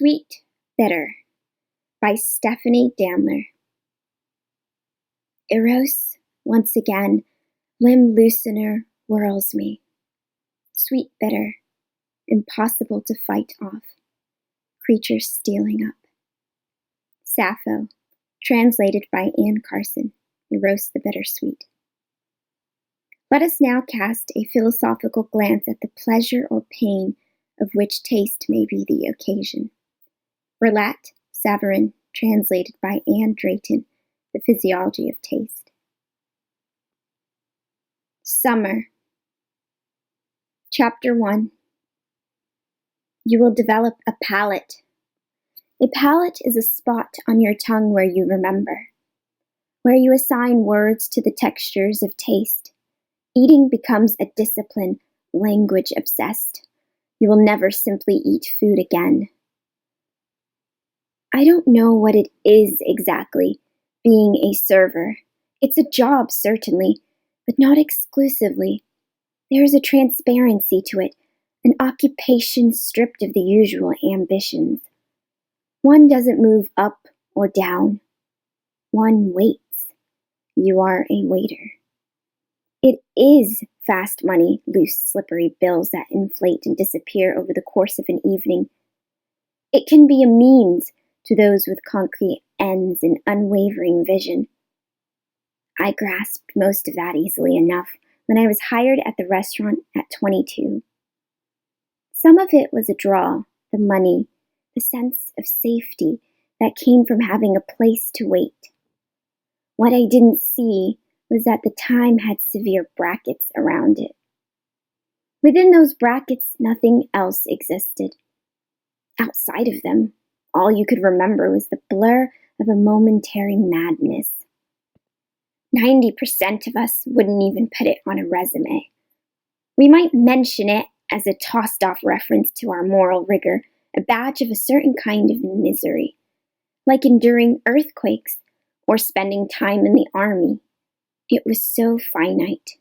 Sweetbitter by Stephanie Danler. Eros, once again, limb loosener whirls me. Sweetbitter, impossible to fight off. Creatures stealing up. Sappho, translated by Anne Carson. Eros the Bittersweet. Let us now cast a philosophical glance at the pleasure or pain of which taste may be the occasion. Verlat Savarin, translated by Anne Drayton, The Physiology of Taste. Summer. Chapter 1. You will develop a palate. A palate is a spot on your tongue where you remember, where you assign words to the textures of taste. Eating becomes a discipline, language obsessed. You will never simply eat food again. I don't know what it is exactly, being a server. It's a job, certainly, but not exclusively. There is a transparency to it, an occupation stripped of the usual ambitions. One doesn't move up or down. One waits. You are a waiter. It is fast money, loose, slippery bills that inflate and disappear over the course of an evening. It can be a means to those with concrete ends and unwavering vision. I grasped most of that easily enough when I was hired at the restaurant at 22. Some of it was a draw, the money, the sense of safety that came from having a place to wait. What I didn't see was that the time had severe brackets around it. Within those brackets, nothing else existed. Outside of them, all you could remember was the blur of a momentary madness. 90% of us wouldn't even put it on a resume. We might mention it as a tossed-off reference to our moral rigor, a badge of a certain kind of misery, like enduring earthquakes or spending time in the army. It was so finite.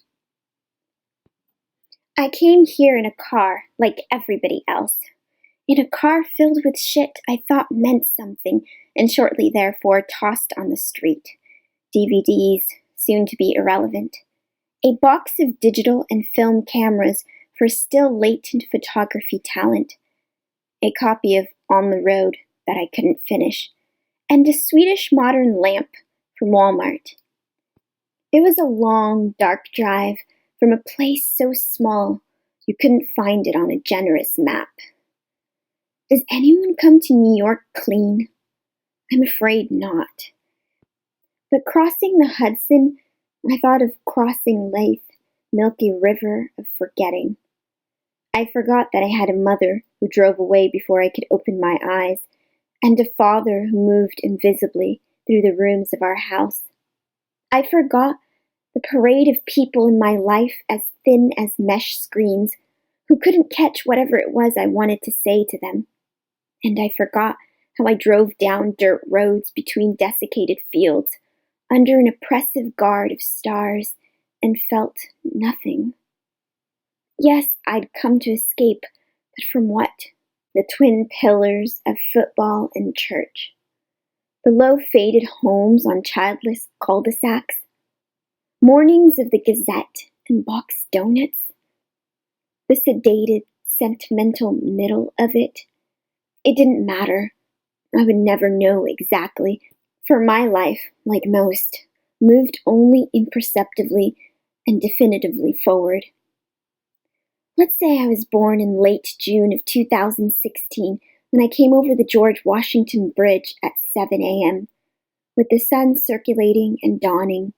I came here in a car, like everybody else. In a car filled with shit I thought meant something, and shortly therefore tossed on the street. DVDs, soon to be irrelevant. A box of digital and film cameras for still latent photography talent. A copy of On the Road that I couldn't finish. And a Swedish modern lamp from Walmart. It was a long, dark drive from a place so small you couldn't find it on a generous map. Does anyone come to New York clean? I'm afraid not. But crossing the Hudson, I thought of crossing Leith, milky river of forgetting. I forgot that I had a mother who drove away before I could open my eyes, and a father who moved invisibly through the rooms of our house. I forgot the parade of people in my life as thin as mesh screens who couldn't catch whatever it was I wanted to say to them. And I forgot how I drove down dirt roads between desiccated fields under an oppressive guard of stars and felt nothing. Yes, I'd come to escape, but from what? The twin pillars of football and church. The low-faded homes on childless cul-de-sacs. Mornings of the Gazette and boxed donuts. The sedated, sentimental middle of it. It didn't matter. I would never know exactly, for my life, like most, moved only imperceptibly and definitively forward. Let's say I was born in late June of 2016 when I came over the George Washington Bridge at 7 a.m., with the sun circulating and dawning,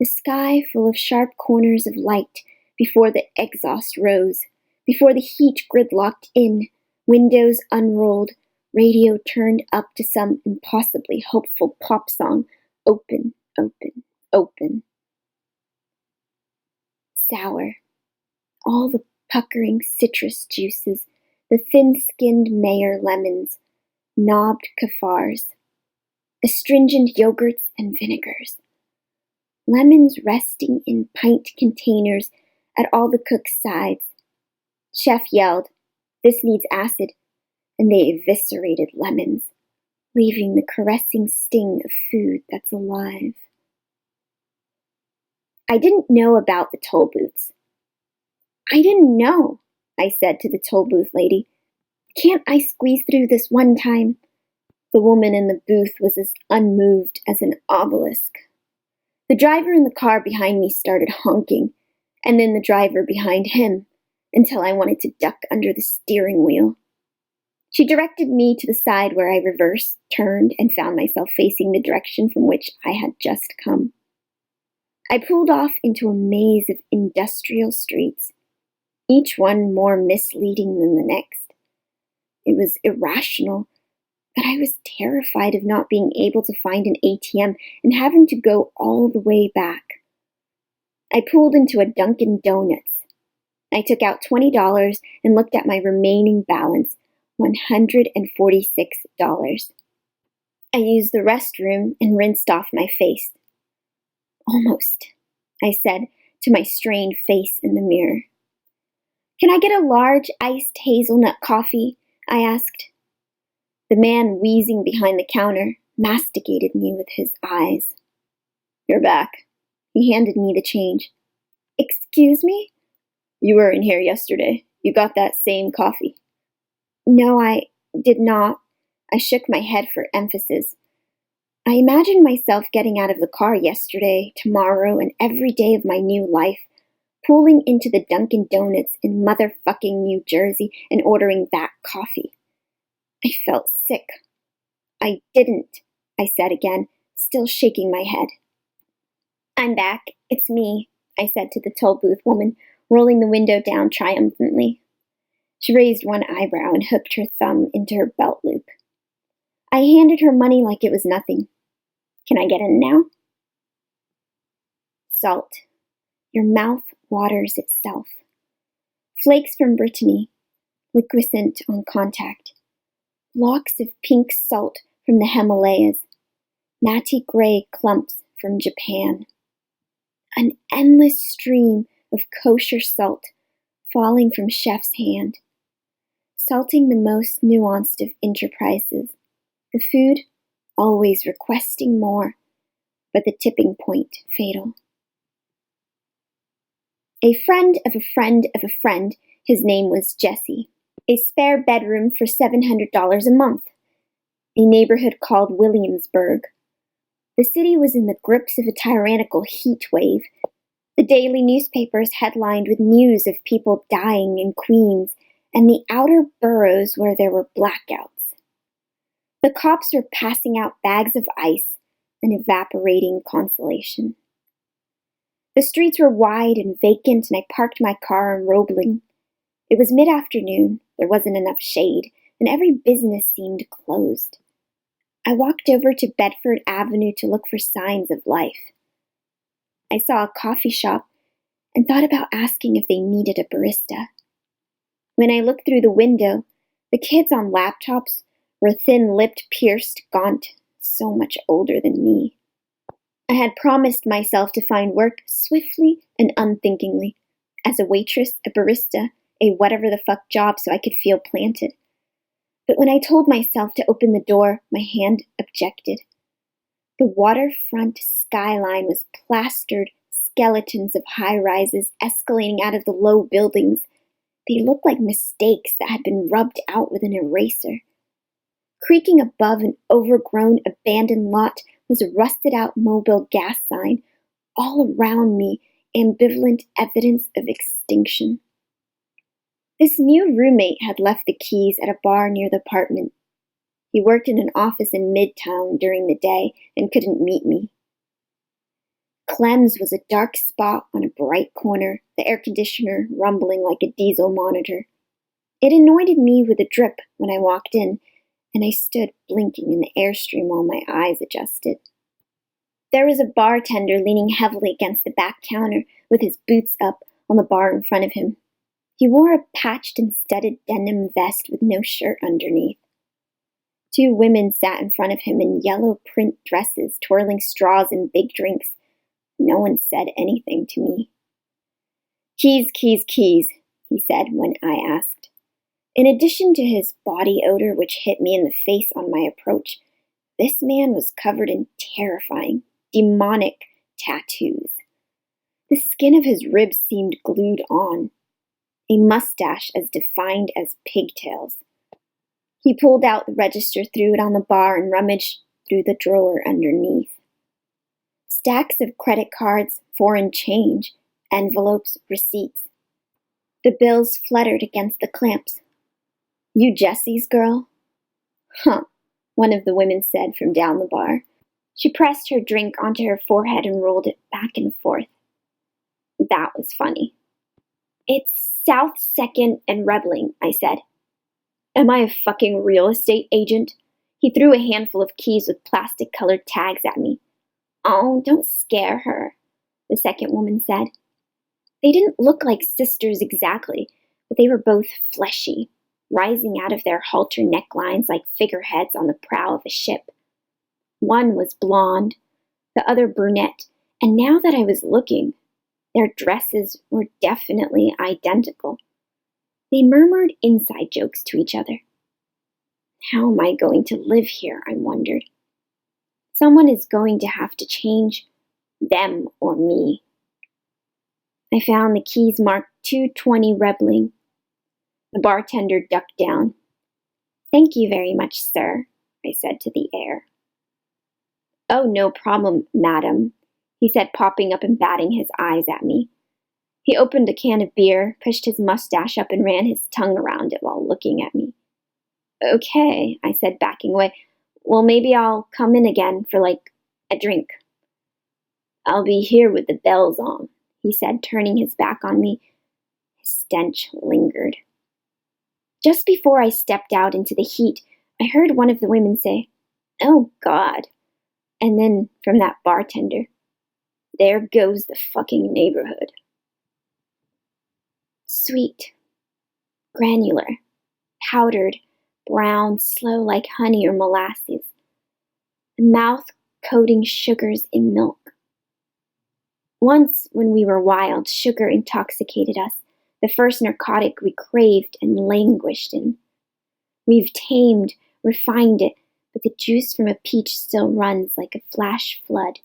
the sky full of sharp corners of light before the exhaust rose, before the heat gridlocked in, windows unrolled, radio turned up to some impossibly hopeful pop song, open, open, open. Sour. All the puckering citrus juices, the thin-skinned Mayer lemons, knobbed kafars, astringent yogurts and vinegars. Lemons resting in pint containers at all the cook's sides. Chef yelled, "This needs acid," and they eviscerated lemons, leaving the caressing sting of food that's alive. I didn't know about the toll booths. I didn't know, I said to the toll booth lady. Can't I squeeze through this one time? The woman in the booth was as unmoved as an obelisk. The driver in the car behind me started honking, and then the driver behind him, until I wanted to duck under the steering wheel. She directed me to the side where I reversed, turned, and found myself facing the direction from which I had just come. I pulled off into a maze of industrial streets, each one more misleading than the next. It was irrational, but I was terrified of not being able to find an ATM and having to go all the way back. I pulled into a Dunkin' Donuts. I took out $20 and looked at my remaining balance, $146. I used the restroom and rinsed off my face. Almost, I said to my strained face in the mirror. Can I get a large iced hazelnut coffee? I asked. The man wheezing behind the counter masticated me with his eyes. You're back. He handed me the change. Excuse me? You were in here yesterday. You got that same coffee. No, I did not. I shook my head for emphasis. I imagined myself getting out of the car yesterday, tomorrow, and every day of my new life, pulling into the Dunkin' Donuts in motherfucking New Jersey and ordering that coffee. I felt sick. I didn't, I said again, still shaking my head. I'm back. It's me, I said to the toll booth woman, rolling the window down triumphantly. She raised one eyebrow and hooked her thumb into her belt loop. I handed her money like it was nothing. Can I get in now? Salt. Your mouth waters itself. Flakes from Brittany, liquescent on contact. Blocks of pink salt from the Himalayas. Matty gray clumps from Japan. An endless stream of kosher salt falling from chef's hand. Salting the most nuanced of enterprises. The food always requesting more, but the tipping point fatal. A friend of a friend of a friend, his name was Jesse. A spare bedroom for $700 a month. A neighborhood called Williamsburg. The city was in the grips of a tyrannical heat wave. The daily newspapers headlined with news of people dying in Queens and the outer boroughs where there were blackouts. The cops were passing out bags of ice and evaporating consolation. The streets were wide and vacant, and I parked my car in Roebling. It was mid-afternoon, there wasn't enough shade, and every business seemed closed. I walked over to Bedford Avenue to look for signs of life. I saw a coffee shop and thought about asking if they needed a barista. When I looked through the window, the kids on laptops were thin-lipped, pierced, gaunt, so much older than me. I had promised myself to find work swiftly and unthinkingly, as a waitress, a barista, a whatever-the-fuck job so I could feel planted. But when I told myself to open the door, my hand objected. The waterfront skyline was plastered skeletons of high-rises escalating out of the low buildings. They looked like mistakes that had been rubbed out with an eraser. Creaking above an overgrown, abandoned lot was a rusted-out mobile gas sign, all around me ambivalent evidence of extinction. This new roommate had left the keys at a bar near the apartment. He worked in an office in Midtown during the day and couldn't meet me. Clem's was a dark spot on a bright corner, the air conditioner rumbling like a diesel monitor. It anointed me with a drip when I walked in, and I stood blinking in the airstream while my eyes adjusted. There was a bartender leaning heavily against the back counter with his boots up on the bar in front of him. He wore a patched and studded denim vest with no shirt underneath. Two women sat in front of him in yellow print dresses, twirling straws and big drinks. No one said anything to me. Keys, keys, keys, he said when I asked. In addition to his body odor, which hit me in the face on my approach, this man was covered in terrifying, demonic tattoos. The skin of his ribs seemed glued on, a mustache as defined as pigtails. He pulled out the register, threw it on the bar, and rummaged through the drawer underneath. Stacks of credit cards, foreign change, envelopes, receipts. The bills fluttered against the clamps. "You Jessie's girl?" "Huh," one of the women said from down the bar. She pressed her drink onto her forehead and rolled it back and forth. That was funny. "It's South 2nd and Rebling," I said. "Am I a fucking real estate agent?" He threw a handful of keys with plastic-colored tags at me. "Oh, don't scare her," the second woman said. They didn't look like sisters exactly, but they were both fleshy, rising out of their halter necklines like figureheads on the prow of a ship. One was blonde, the other brunette, and now that I was looking, their dresses were definitely identical. They murmured inside jokes to each other. How am I going to live here, I wondered. Someone is going to have to change them or me. I found the keys marked 220 Rebling. The bartender ducked down. "Thank you very much, sir," I said to the air. "Oh, no problem, madam," he said, popping up and batting his eyes at me. He opened a can of beer, pushed his mustache up, and ran his tongue around it while looking at me. "Okay," I said, backing away. "Well, maybe I'll come in again for, a drink." "I'll be here with the bells on," he said, turning his back on me. His stench lingered. Just before I stepped out into the heat, I heard one of the women say, "Oh, God." And then, from that bartender, "There goes the fucking neighborhood." Sweet, granular, powdered, brown, slow like honey or molasses. The mouth coating sugars in milk. Once, when we were wild, sugar intoxicated us, the first narcotic we craved and languished in. We've tamed, refined it, but the juice from a peach still runs like a flash flood.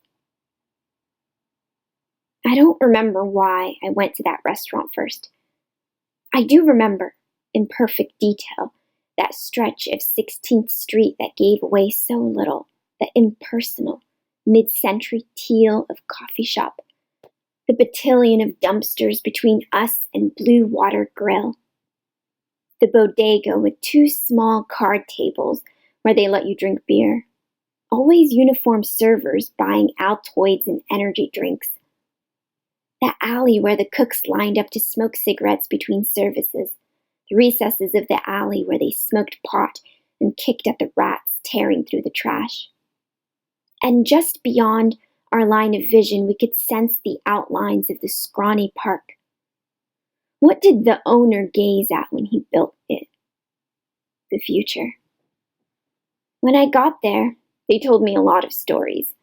I don't remember why I went to that restaurant first. I do remember, in perfect detail, that stretch of 16th Street that gave away so little, the impersonal, mid-century teal of coffee shop, the battalion of dumpsters between us and Blue Water Grill, the bodega with 2 small card tables where they let you drink beer, always uniformed servers buying Altoids and energy drinks, the alley where the cooks lined up to smoke cigarettes between services, the recesses of the alley where they smoked pot and kicked at the rats tearing through the trash. And just beyond our line of vision, we could sense the outlines of the scrawny park. What did the owner gaze at when he built it? The future. When I got there, they told me a lot of stories.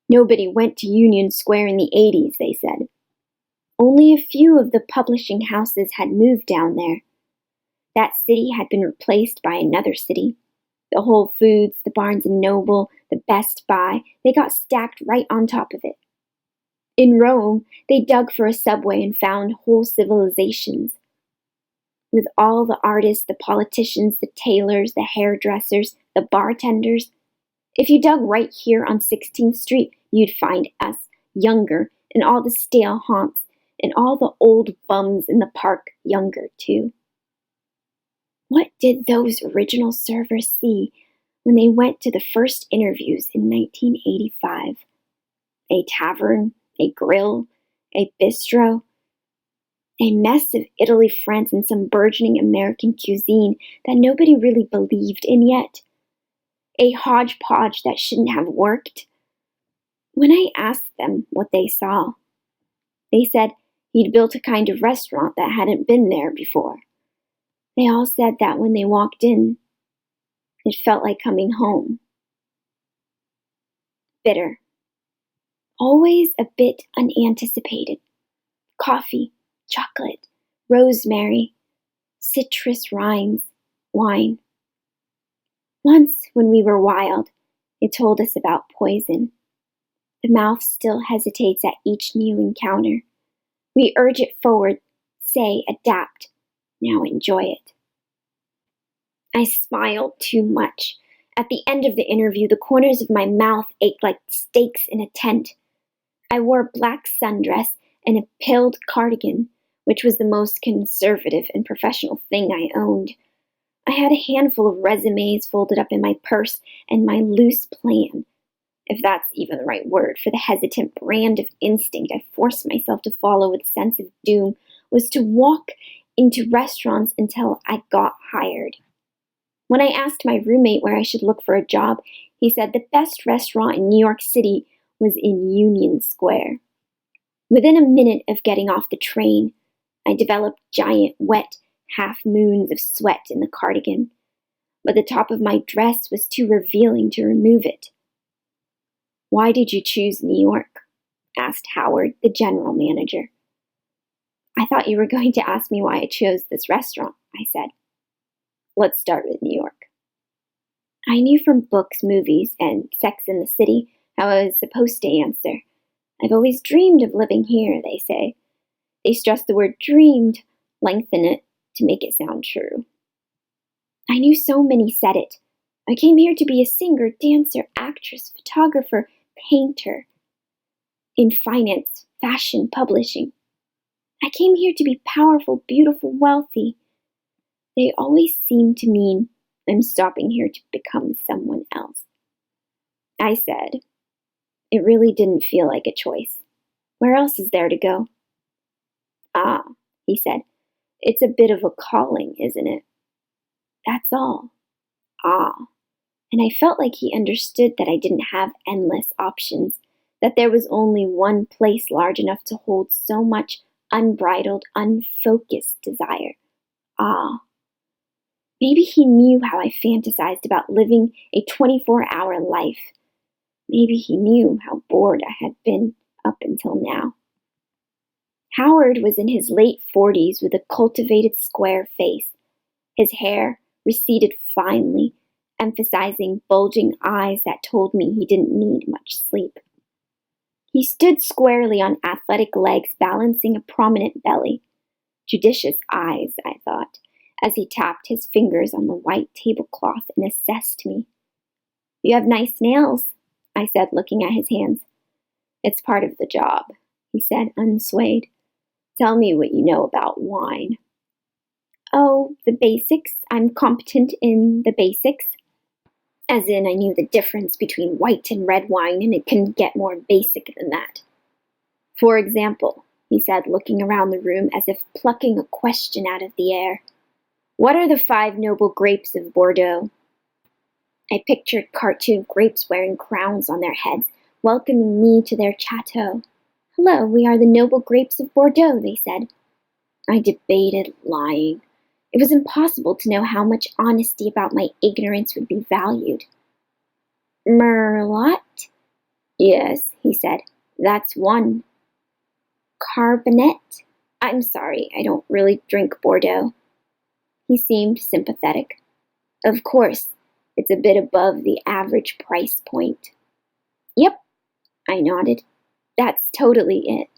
Nobody went to Union Square in the 80s, they said. Only a few of the publishing houses had moved down there. That city had been replaced by another city. The Whole Foods, the Barnes & Noble, the Best Buy, they got stacked right on top of it. In Rome, they dug for a subway and found whole civilizations. With all the artists, the politicians, the tailors, the hairdressers, the bartenders. If you dug right here on 16th Street, you'd find us, younger, in all the stale haunts, and all the old bums in the park, younger too. What did those original servers see when they went to the first interviews in 1985? A tavern, a grill, a bistro, a mess of Italy, France, and some burgeoning American cuisine that nobody really believed in yet. A hodgepodge that shouldn't have worked. When I asked them what they saw, they said he'd built a kind of restaurant that hadn't been there before. They all said that when they walked in, it felt like coming home. Bitter. Always a bit unanticipated. Coffee, chocolate, rosemary. citrus rinds, wine. Once, when we were wild, it told us about poison. The mouth still hesitates at each new encounter. We urge it forward, say, adapt. Now enjoy it. I smiled too much. At the end of the interview, the corners of my mouth ached like stakes in a tent. I wore a black sundress and a pilled cardigan, which was the most conservative and professional thing I owned. I had a handful of resumes folded up in my purse and my loose plan, if that's even the right word for the hesitant brand of instinct I forced myself to follow with a sense of doom, was to walk into restaurants until I got hired. When I asked my roommate where I should look for a job, he said the best restaurant in New York City was in Union Square. Within a minute of getting off the train, I developed giant, wet half-moons of sweat in the cardigan, but the top of my dress was too revealing to remove it. "Why did you choose New York?" asked Howard, the general manager. "I thought you were going to ask me why I chose this restaurant," I said. "Let's start with New York." I knew from books, movies, and Sex and the City how I was supposed to answer. "I've always dreamed of living here," they say. They stress the word dreamed, lengthen it to make it sound true. I knew so many said it. I came here to be a singer, dancer, actress, photographer, painter. In finance, fashion, publishing. I came here to be powerful, beautiful, wealthy. They always seem to mean I'm stopping here to become someone else. I said, it really didn't feel like a choice. Where else is there to go? "Ah," he said, "it's a bit of a calling, isn't it?" That's all. Ah. And I felt like he understood that I didn't have endless options, that there was only one place large enough to hold so much unbridled, unfocused desire. Ah. Maybe he knew how I fantasized about living a 24-hour life. Maybe he knew how bored I had been up until now. Howard was in his late 40s with a cultivated square face. His hair receded finely, emphasizing bulging eyes that told me he didn't need much sleep. He stood squarely on athletic legs, balancing a prominent belly. Judicious eyes, I thought, as he tapped his fingers on the white tablecloth and assessed me. "You have nice nails," I said, looking at his hands. "It's part of the job," he said, unswayed. "Tell me what you know about wine." "Oh, the basics. I'm competent in the basics." As in, I knew the difference between white and red wine, and it couldn't get more basic than that. "For example," he said, looking around the room as if plucking a question out of the air, "what are the 5 noble grapes of Bordeaux?" I pictured cartoon grapes wearing crowns on their heads, welcoming me to their chateau. "Hello, we are the noble grapes of Bordeaux," they said. I debated lying. It was impossible to know how much honesty about my ignorance would be valued. "Merlot?" "Yes," he said. "That's one." "Carbonet?" "I'm sorry, I don't really drink Bordeaux." He seemed sympathetic. "Of course, it's a bit above the average price point." "Yep," I nodded. "That's totally it."